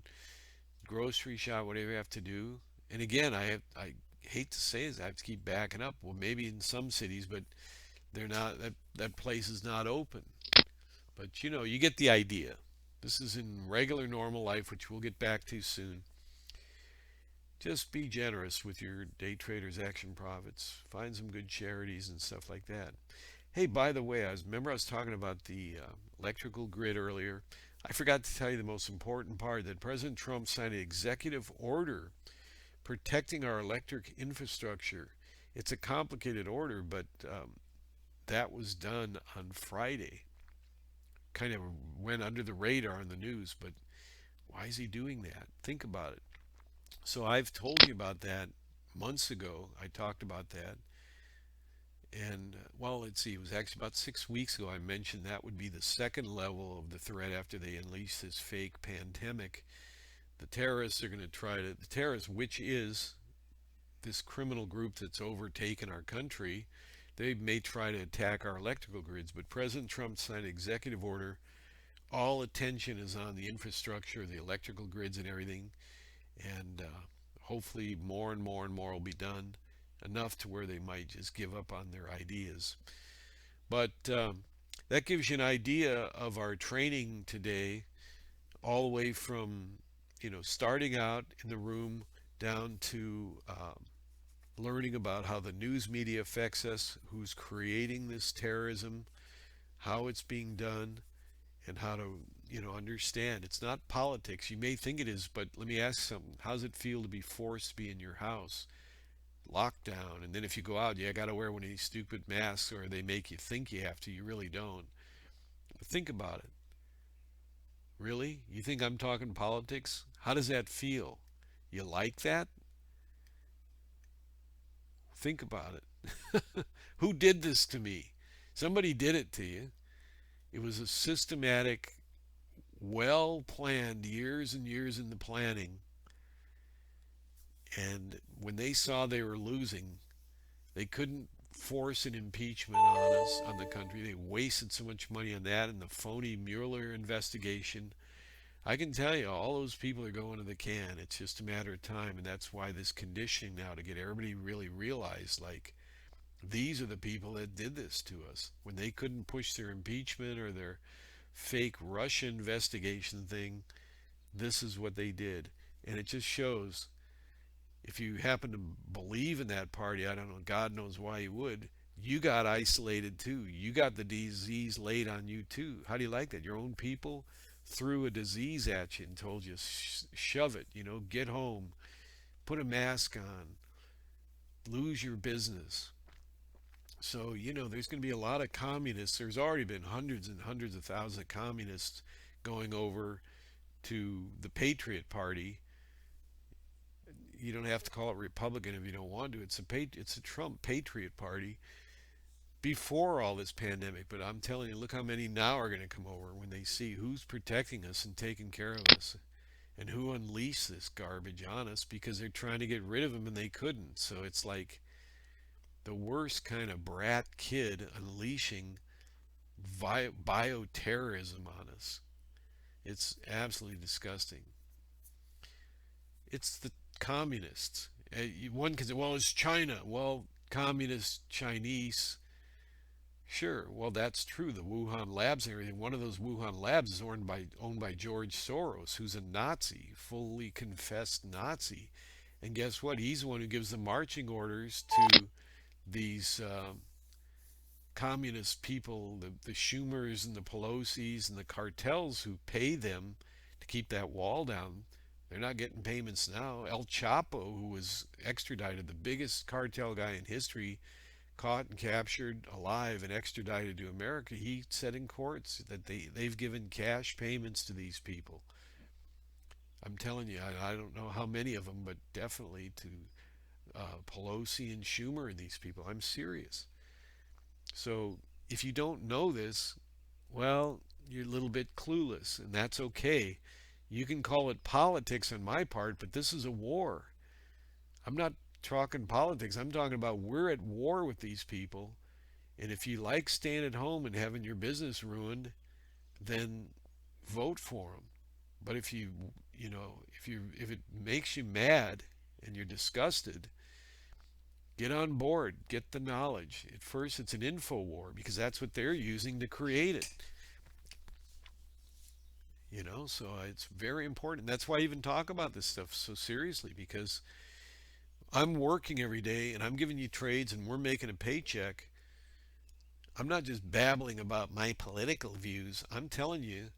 grocery shop, whatever you have to do. And again, I hate to say this, I have to keep backing up. Well, maybe in some cities, but they're not. That place is not open. But you get the idea. This is in regular normal life, which we'll get back to soon. Just be generous with your day traders action profits. Find some good charities and stuff like that. Hey, by the way, remember I was talking about the electrical grid earlier. I forgot to tell you the most important part, that President Trump signed an executive order protecting our electric infrastructure. It's a complicated order, but that was done on Friday. Kind of went under the radar in the news, but why is he doing that? Think about it. So I've told you about that months ago. I talked about that. And well, let's see, it was actually about 6 weeks ago I mentioned that would be the second level of the threat after they unleash this fake pandemic. The terrorists are going to the terrorists, which is this criminal group that's overtaken our country, they may try to attack our electrical grids. But President Trump signed an executive order. All attention is on the infrastructure, the electrical grids and everything. And hopefully more and more and more will be done, enough to where they might just give up on their ideas. But that gives you an idea of our training today, all the way from starting out in the room down to learning about how the news media affects us, who's creating this terrorism, how it's being done, and how to understand it's not politics. You may think it is, but let me ask you something. How does it feel to be forced to be in your house, lockdown, and then if you go out, you got to wear one of these stupid masks, or they make you think you have to? You really don't. But think about it. Really? You think I'm talking politics? How does that feel? You like that? Think about it. Who did this to me? Somebody did it to you. It was a systematic, well planned, years and years in the planning. And when they saw they were losing, they couldn't force an impeachment on us, on the country. They wasted so much money on that and the phony Mueller investigation. I can tell you, all those people are going to the can. It's just a matter of time. And that's why this conditioning now, to get everybody really realize, like, these are the people that did this to us. When they couldn't push their impeachment or their fake Russia investigation thing, this is what they did. And it just shows, if you happen to believe in that party, I don't know, God knows why you would, you got isolated too. You got the disease laid on you too. How do you like that? Your own people threw a disease at you and told you, shove it, get home, put a mask on, lose your business. So, there's going to be a lot of communists. There's already been hundreds and hundreds of thousands of communists going over to the Patriot Party. You don't have to call it Republican if you don't want to. It's a Trump Patriot Party before all this pandemic. But I'm telling you, look how many now are going to come over when they see who's protecting us and taking care of us, and who unleashed this garbage on us, because they're trying to get rid of him and they couldn't. So it's like the worst kind of brat kid unleashing bioterrorism on us. It's absolutely disgusting. It's the communists. One can say, well, it's China. Well, communist Chinese. Sure, well, that's true. The Wuhan labs and everything. One of those Wuhan labs is owned by George Soros, who's a Nazi, fully confessed Nazi. And guess what? He's the one who gives the marching orders to these communist people, the Schumers and the Pelosi's and the cartels who pay them to keep that wall down. They're not getting payments now. El Chapo, who was extradited, the biggest cartel guy in history, caught and captured alive and extradited to America, he said in courts that they've given cash payments to these people. I'm telling you, I don't know how many of them, but definitely to Pelosi and Schumer and these people. I'm serious. So if you don't know this, well, you're a little bit clueless, and that's okay. You can call it politics on my part, but this is a war. I'm not talking politics. I'm talking about we're at war with these people. And if you like staying at home and having your business ruined, then vote for them. But if if it makes you mad and you're disgusted, get on board, get the knowledge. At first, it's an info war because that's what they're using to create it. So it's very important. That's why I even talk about this stuff so seriously because I'm working every day and I'm giving you trades and we're making a paycheck. I'm not just babbling about my political views. I'm telling you,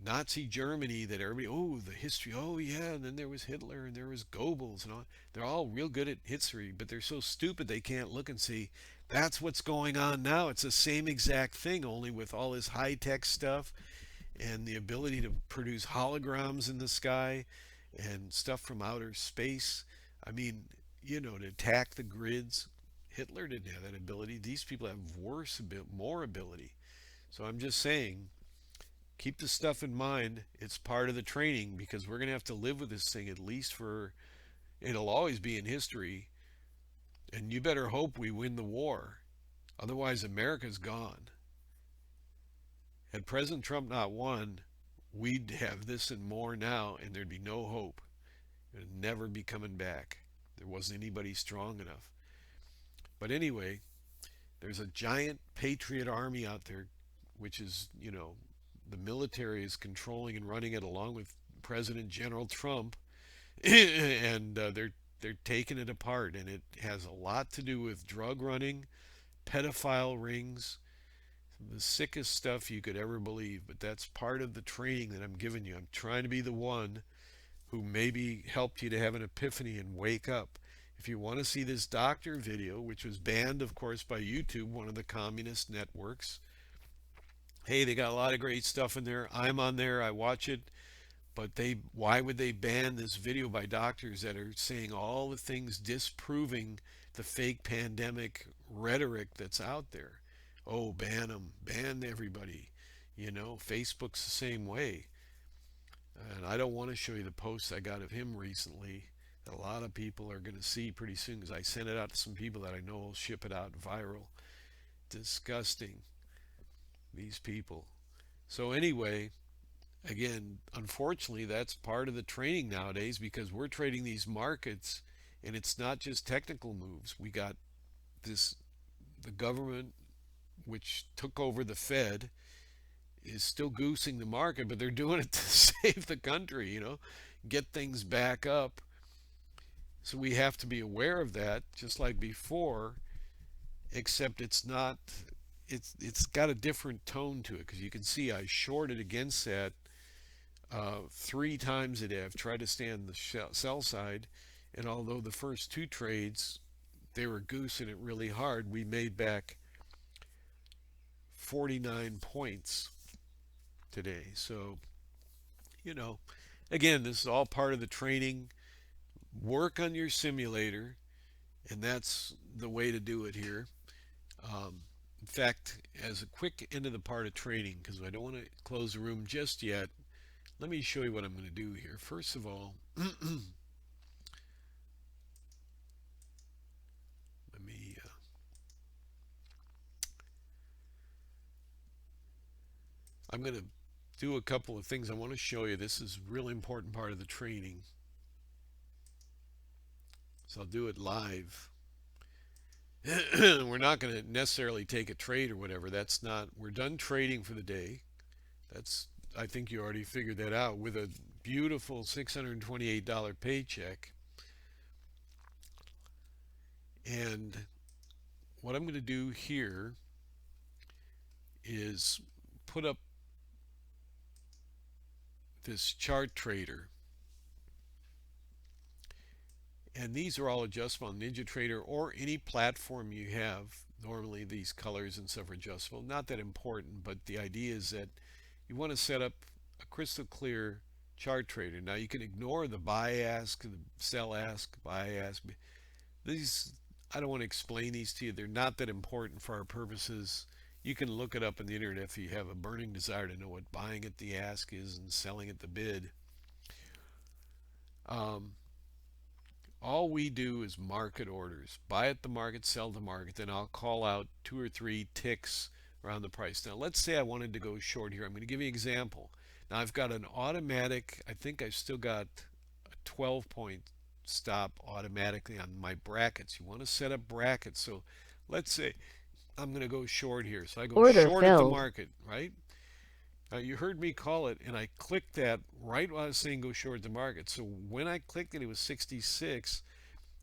Nazi Germany, that everybody, oh, the history, oh yeah, and then there was Hitler and there was Goebbels and all. They're all real good at history, but they're so stupid they can't look and see that's what's going on now. It's the same exact thing, only with all this high-tech stuff and the ability to produce holograms in the sky and stuff from outer space. I mean, to attack the grids. Hitler didn't have that ability. These people have more ability. So I'm just saying, keep this stuff in mind. It's part of the training because we're going to have to live with this thing at least it'll always be in history. And you better hope we win the war. Otherwise, America's gone. Had President Trump not won, we'd have this and more now, and there'd be no hope. It'd never be coming back. There wasn't anybody strong enough. But anyway, there's a giant patriot army out there, which is, the military is controlling and running it along with President General Trump, and they're taking it apart, and it has a lot to do with drug running, pedophile rings, the sickest stuff you could ever believe. But that's part of the training that I'm giving you. I'm trying to be the one who maybe helped you to have an epiphany and wake up. If you want to see this doctor video, which was banned, of course, by YouTube, one of the communist networks, hey, they got a lot of great stuff in there. I'm on there. I watch it. But why would they ban this video by doctors that are saying all the things disproving the fake pandemic rhetoric that's out there? Oh, ban them, ban everybody. Facebook's the same way. And I don't want to show you the posts I got of him recently that a lot of people are going to see pretty soon because I sent it out to some people that I know will ship it out viral. Disgusting, these people. So anyway, again, unfortunately, that's part of the training nowadays because we're trading these markets and it's not just technical moves. We got the government, which took over the Fed, is still goosing the market, but they're doing it to save the country, get things back up. So we have to be aware of that, just like before, except it's not, it's got a different tone to it because you can see I shorted against that 3 times a day. I've tried to stay on the sell side, and although the first 2 trades they were goosing it really hard, we made back 49 points today. So, again, this is all part of the training. Work on your simulator, and that's the way to do it here. In fact, as a quick end of the part of training, because I don't want to close the room just yet, let me show you what I'm going to do here. First of all, let me I'm going to do a couple of things I want to show you. This is a really important part of the training. So I'll do it live. We're not going to necessarily take a trade or whatever. That's not, we're done trading for the day. I think you already figured that out with a beautiful $628 paycheck. And what I'm going to do here is put up this chart trader. And these are all adjustable on NinjaTrader or any platform you have. Normally these colors and stuff are adjustable. Not that important, but the idea is that you want to set up a crystal clear chart trader. Now you can ignore the buy ask, the sell ask, buy ask. These, I don't want to explain these to you. They're not that important for our purposes. You can look it up on the internet if you have a burning desire to know what buying at the ask is and selling at the bid. Um, all we do is market orders. Buy at the market, sell the market. Then I'll call out 2 or 3 ticks around the price. Now, let's say I wanted to go short here. I'm going to give you an example. Now, I've got an automatic, I think I've still got a 12-point stop automatically on my brackets. You want to set up brackets. So let's say I'm going to go short here. So I go Order short at the filled. market, right? You heard me call it, and I clicked that right while I was saying go short at the market. So when I clicked it, it was 66,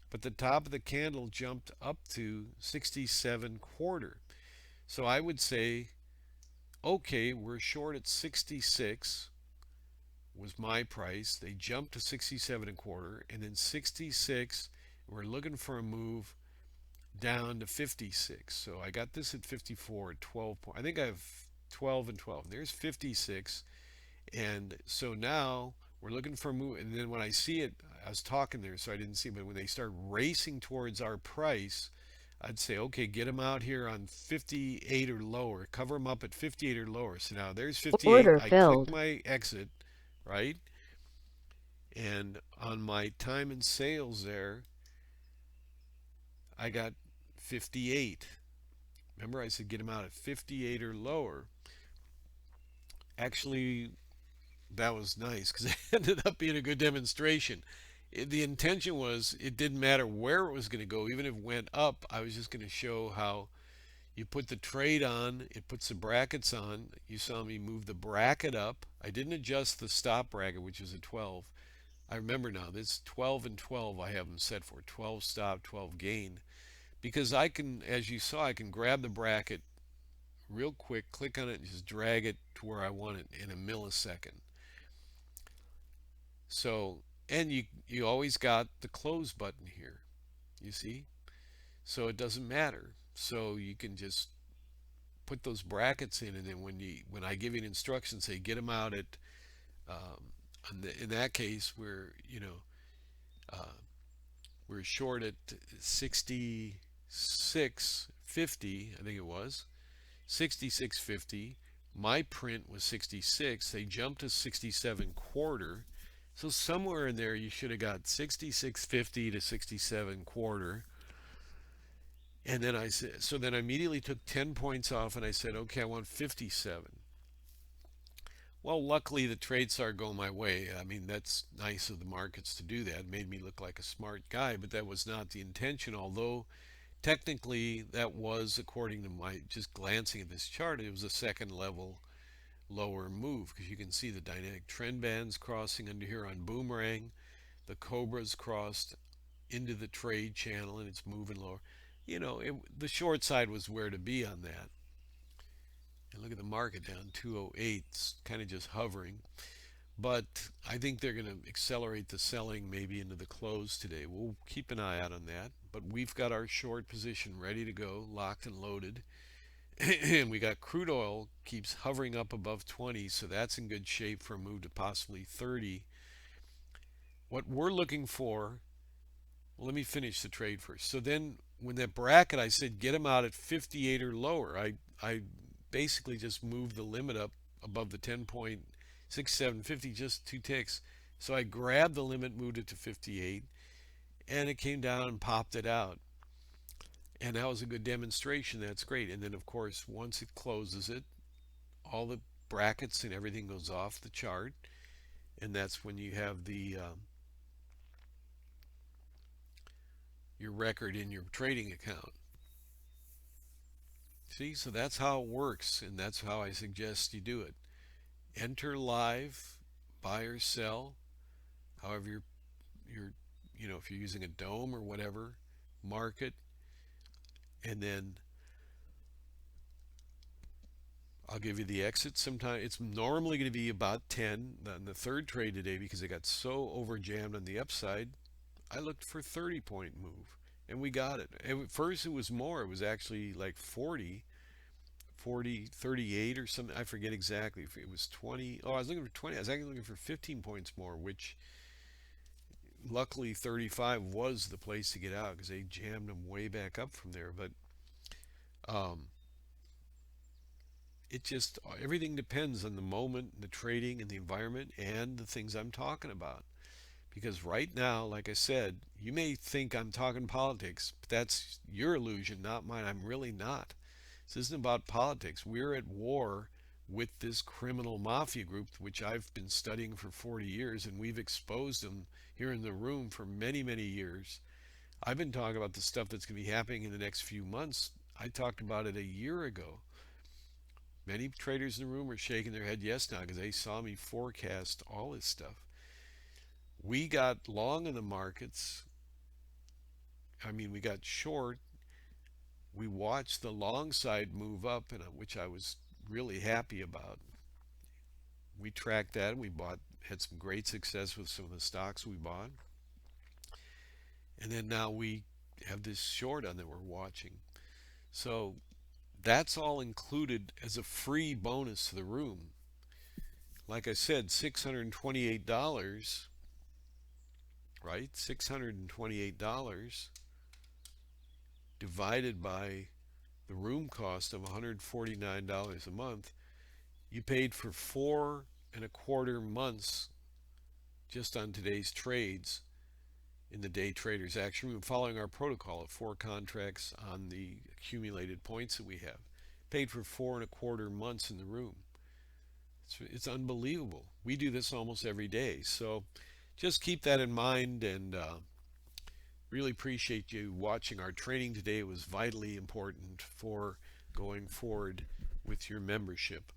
but the top of the candle jumped up to 67 quarter. So I would say, okay, we're short at 66 was my price. They jumped to 67 and quarter, and then 66, we're looking for a move down to 56. So I got this at 54 at 12 point. I think I have 12 and 12. There's 56. And so now we're looking for a move. And then when I see it, I was talking there, so I didn't see it. But when they start racing towards our price, I'd say, okay, get them out here on 58 or lower. Cover them up at 58 or lower. So now there's 58. Order I click filled. my exit, right? And on my time and sales there, I got 58. Remember, I said get them out at 58 or lower. Actually, that was nice because it ended up being a good demonstration. The intention was it didn't matter where it was going to go, even if it went up. I was just going to show how you put the trade on, it puts the brackets on. You saw me move the bracket up. I didn't adjust the stop bracket, which is a 12. I remember now, this 12 and 12 I have them set for 12 stop, 12 gain. Because I can, as you saw, I can grab the bracket real quick, click on it, and just drag it to where I want it in a millisecond. So, and you always got the close button here, you see? So it doesn't matter. So you can just put those brackets in, and then when I give you an instruction, say get them out at in that case uh, we're short at 66.50, I think it was 66.50. My print was 66. They jumped to 67 quarter. So somewhere in there you should have got 66.50 to 67 quarter. And then I said, so then I immediately took 10 points off and I said, okay, I want 57. Well, luckily the trade started going my way. I mean, that's nice of the markets to do that. It made me look like a smart guy, but that was not the intention. Although technically that was, according to my just glancing at this chart, it was a second level lower move because you can see the dynamic trend bands crossing under here on boomerang. The cobras crossed into the trade channel and it's moving lower. The short side was where to be on that. And look at the market down 208, it's kind of just hovering. But I think they're going to accelerate the selling maybe into the close today. We'll keep an eye out on that. But we've got our short position ready to go, locked and loaded. And we got crude oil keeps hovering up above 20, so that's in good shape for a move to possibly 30. What we're looking for, well, let me finish the trade first. So then when that bracket, I said get them out at 58 or lower. I basically just moved the limit up above the 10.6750, just 2 ticks. So I grabbed the limit, moved it to 58, and it came down and popped it out. And that was a good demonstration. That's great. And then, of course, once it closes it, all the brackets and everything goes off the chart. And that's when you have your record in your trading account. See, so that's how it works, and that's how I suggest you do it. Enter live, buy or sell, however if you're using a dome or whatever, market, and then I'll give you the exit sometime. It's normally going to be about 10 on the third trade today because it got so over jammed on the upside. I looked for 30-point move and we got it. At first it was more. It was actually like 40, 38 or something. I forget exactly. If it was 20. Oh, I was looking for 20. I was actually looking for 15 points more, which luckily 35 was the place to get out because they jammed them way back up from there. But um, it just everything depends on the moment, the trading, and the environment, and the things I'm talking about. Because right now, like I said, you may think I'm talking politics, but that's your illusion, not mine. I'm really not. This isn't about politics. We're at war with this criminal mafia group, which I've been studying for 40 years, and we've exposed them here in the room for many, many years. I've been talking about the stuff that's going to be happening in the next few months. I talked about it a year ago. Many traders in the room are shaking their head yes now because they saw me forecast all this stuff. We got long in the markets. I mean, we got short. We watched the long side move up, and which I was really happy about. We tracked that and we bought, had some great success with some of the stocks we bought. And then now we have this short on that we're watching. So that's all included as a free bonus to the room. Like I said, $628, right? $628 divided by the room cost of $149 a month. You paid for 4.25 months just on today's trades in the day traders action room, following our protocol of 4 contracts on the accumulated points that we have. Paid for 4.25 months in the room. It's unbelievable. We do this almost every day. So just keep that in mind, and really appreciate you watching our training today. It was vitally important for going forward with your membership.